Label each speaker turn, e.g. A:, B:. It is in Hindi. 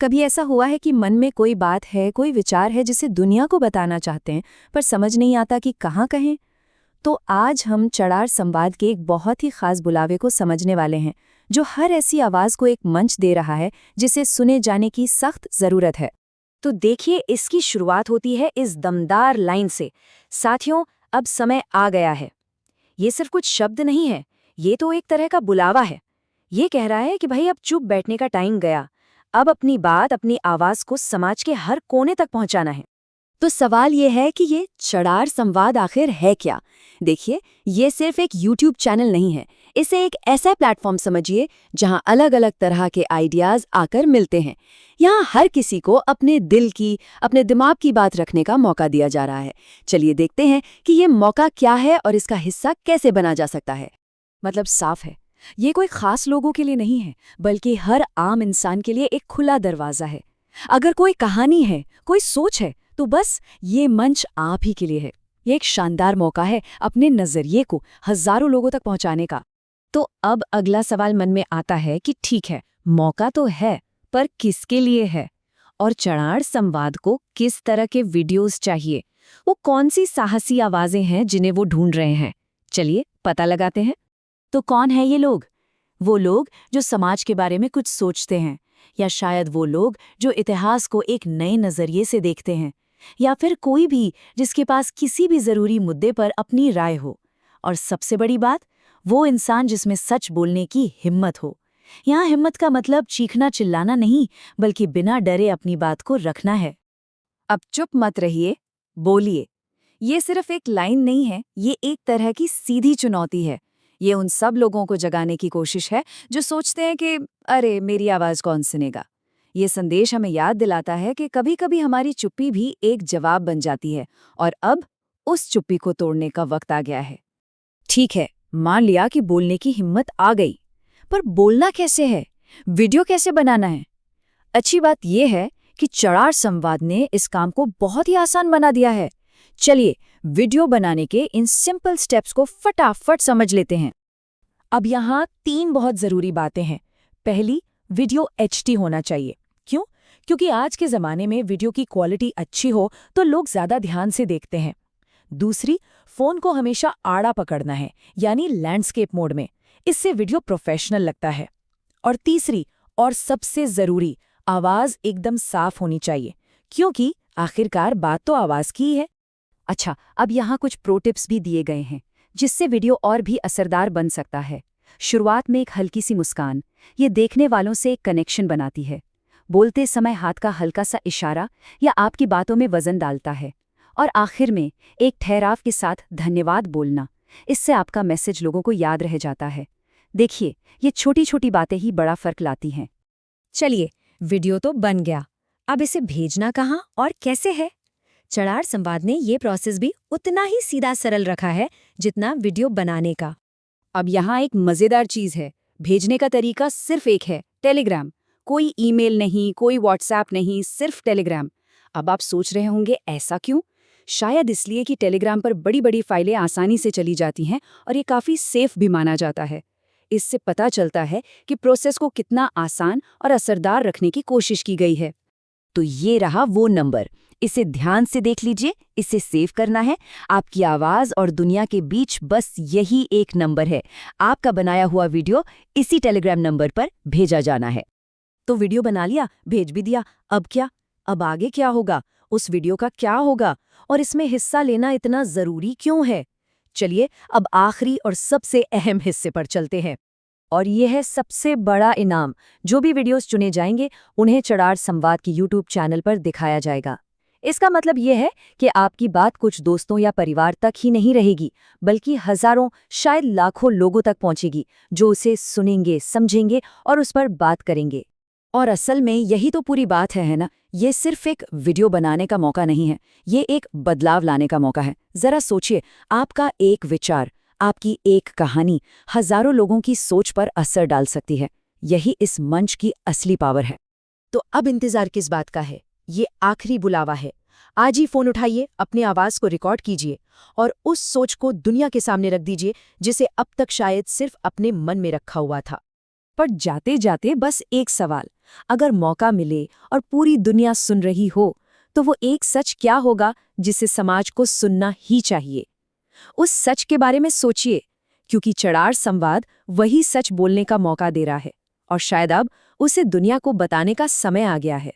A: कभी ऐसा हुआ है कि मन में कोई बात है, कोई विचार है जिसे दुनिया को बताना चाहते हैं, पर समझ नहीं आता कि कहाँ कहें? तो आज हम चड़ार संवाद के एक बहुत ही खास बुलावे को समझने वाले हैं, जो हर ऐसी आवाज़ को एक मंच दे रहा है जिसे सुने जाने की सख्त ज़रूरत है।
B: तो देखिए, इसकी शुरुआत होती है इस दमदार लाइन से। साथियों, अब समय आ गया है। ये सिर्फ कुछ शब्द नहीं है, ये तो एक तरह का बुलावा है। ये कह रहा है कि भाई अब चुप बैठने का टाइम गया। अब अपनी बात, अपनी आवाज को समाज के हर कोने तक पहुंचाना है।
A: तो सवाल ये है कि ये चड़ार संवाद आखिर है क्या? देखिए, ये सिर्फ एक YouTube चैनल नहीं है। इसे एक ऐसा प्लेटफॉर्म समझिए जहां अलग अलग तरह के आइडियाज आकर मिलते हैं। यहाँ हर किसी को अपने दिल की, अपने दिमाग की बात रखने का मौका दिया जा रहा है। चलिए देखते हैं कि ये मौका क्या है और इसका हिस्सा कैसे बना जा सकता है।
B: मतलब साफ है, ये कोई खास लोगों के लिए नहीं है, बल्कि हर आम इंसान के लिए एक खुला दरवाजा है। अगर कोई कहानी है, कोई सोच है, तो बस ये मंच आप ही के लिए है। ये एक शानदार मौका है अपने नजरिए को हजारों लोगों तक पहुंचाने का। तो अब अगला सवाल मन में आता है कि ठीक है, मौका तो है, पर किसके लिए है? और चड़ार संवाद को किस तरह के वीडियोस चाहिए? वो कौन सी साहसी आवाजें हैं जिन्हें वो ढूंढ रहे हैं? चलिए पता लगाते हैं। तो कौन है ये लोग? वो लोग जो समाज के बारे में कुछ सोचते हैं, या शायद वो लोग जो इतिहास को एक नए नजरिए से देखते हैं, या फिर कोई भी जिसके पास किसी भी जरूरी मुद्दे पर अपनी राय हो। और सबसे बड़ी बात, वो इंसान जिसमें सच बोलने की हिम्मत हो। यहाँ हिम्मत का मतलब चीखना चिल्लाना नहीं, बल्कि बिना डरे अपनी बात को रखना है। अब चुप मत रहिए, बोलिए। ये सिर्फ एक लाइन नहीं है, ये एक तरह की सीधी चुनौती है। ये उन सब लोगों को जगाने की कोशिश है जो सोचते हैं कि अरे मेरी आवाज कौन सुनेगा। ये संदेश हमें याद दिलाता है कि कभी-कभी हमारी चुप्पी भी एक जवाब बन जाती है, और अब उस चुप्पी को तोड़ने का वक्त आ गया है। ठीक है, मान लिया कि बोलने की हिम्मत आ गई, पर बोलना कैसे है? वीडियो कैसे बनाना है? अच्छी बात यह है कि चड़ार संवाद ने इस काम को बहुत ही आसान बना दिया है। चलिए वीडियो बनाने के इन सिंपल स्टेप्स को फटाफट समझ लेते हैं। अब यहाँ 3 बहुत जरूरी बातें हैं। पहली, वीडियो HD होना चाहिए। क्यों? क्योंकि आज के ज़माने में वीडियो की क्वालिटी अच्छी हो तो लोग ज़्यादा ध्यान से देखते हैं। दूसरी, फ़ोन को हमेशा आड़ा पकड़ना है, यानी लैंडस्केप मोड में। इससे वीडियो प्रोफेशनल लगता है। और तीसरी, और सबसे ज़रूरी, आवाज़ एकदम साफ होनी चाहिए, क्योंकि आखिरकार बात तो आवाज़ की ही है। अच्छा, अब यहाँ कुछ प्रो टिप्स भी दिए गए हैं, जिससे वीडियो और भी असरदार बन सकता है। शुरुआत में एक हल्की सी मुस्कान, ये देखने वालों से एक कनेक्शन बनाती है। बोलते समय हाथ का हल्का सा इशारा या आपकी बातों में वजन डालता है। और आखिर में एक ठहराव के साथ धन्यवाद बोलना, इससे आपका मैसेज लोगों को याद रह जाता है। देखिए, ये छोटी छोटी बातें ही बड़ा फर्क लाती हैं। चलिए, वीडियो तो बन गया, अब इसे भेजना कहाँ और कैसे है? चड़ार संवाद ने ये प्रोसेस भी उतना ही सीधा सरल रखा है जितना वीडियो बनाने का। अब यहाँ एक मज़ेदार चीज़ है। भेजने का तरीका सिर्फ एक है, टेलीग्राम। कोई ईमेल नहीं, कोई व्हाट्सएप नहीं, सिर्फ टेलीग्राम। अब आप सोच रहे होंगे ऐसा क्यों? शायद इसलिए कि टेलीग्राम पर बड़ी बड़ी फाइलें आसानी से चली जाती हैं और ये काफ़ी सेफ भी माना जाता है। इससे पता चलता है कि प्रोसेस को कितना आसान और असरदार रखने की कोशिश की गई है। तो ये रहा वो नंबर, इसे ध्यान से देख लीजिए। इसे सेव करना है। आपकी आवाज़ और दुनिया के बीच बस यही एक नंबर है। आपका बनाया हुआ वीडियो इसी टेलीग्राम नंबर पर भेजा जाना है। तो वीडियो बना लिया, भेज भी दिया, अब क्या? अब आगे क्या होगा? उस वीडियो का क्या होगा? और इसमें हिस्सा लेना इतना ज़रूरी क्यों है? चलिए अब आखिरी और सबसे अहम हिस्से पर चलते हैं। और ये है सबसे बड़ा इनाम। जो भी वीडियोस चुने जाएंगे, उन्हें चड़ार संवाद की YouTube चैनल पर दिखाया जाएगा। इसका मतलब ये है कि आपकी बात कुछ दोस्तों या परिवार तक ही नहीं रहेगी, बल्कि हजारों, शायद लाखों लोगों तक पहुंचेगी, जो उसे सुनेंगे, समझेंगे और उस पर बात करेंगे। और असल में यही तो पूरी बात है ना? ये सिर्फ एक वीडियो बनाने का मौका नहीं है, ये एक बदलाव लाने का मौका है। जरा सोचिए, आपका एक विचार, आपकी एक कहानी हजारों लोगों की सोच पर असर डाल सकती है। यही इस मंच की असली पावर है। तो अब इंतजार किस बात का है? ये आखिरी बुलावा है। आज ही फोन उठाइए, अपनी आवाज को रिकॉर्ड कीजिए और उस सोच को दुनिया के सामने रख दीजिए जिसे अब तक शायद सिर्फ अपने मन में रखा हुआ था। पर जाते जाते बस एक सवाल,
A: अगर मौका मिले और पूरी दुनिया सुन रही हो, तो वो एक सच क्या होगा जिसे समाज को सुनना ही चाहिए? उस सच के बारे में सोचिए, क्योंकि चड़ार संवाद वही सच बोलने का मौका दे रहा है, और शायद अब उसे दुनिया को बताने का समय आ गया है।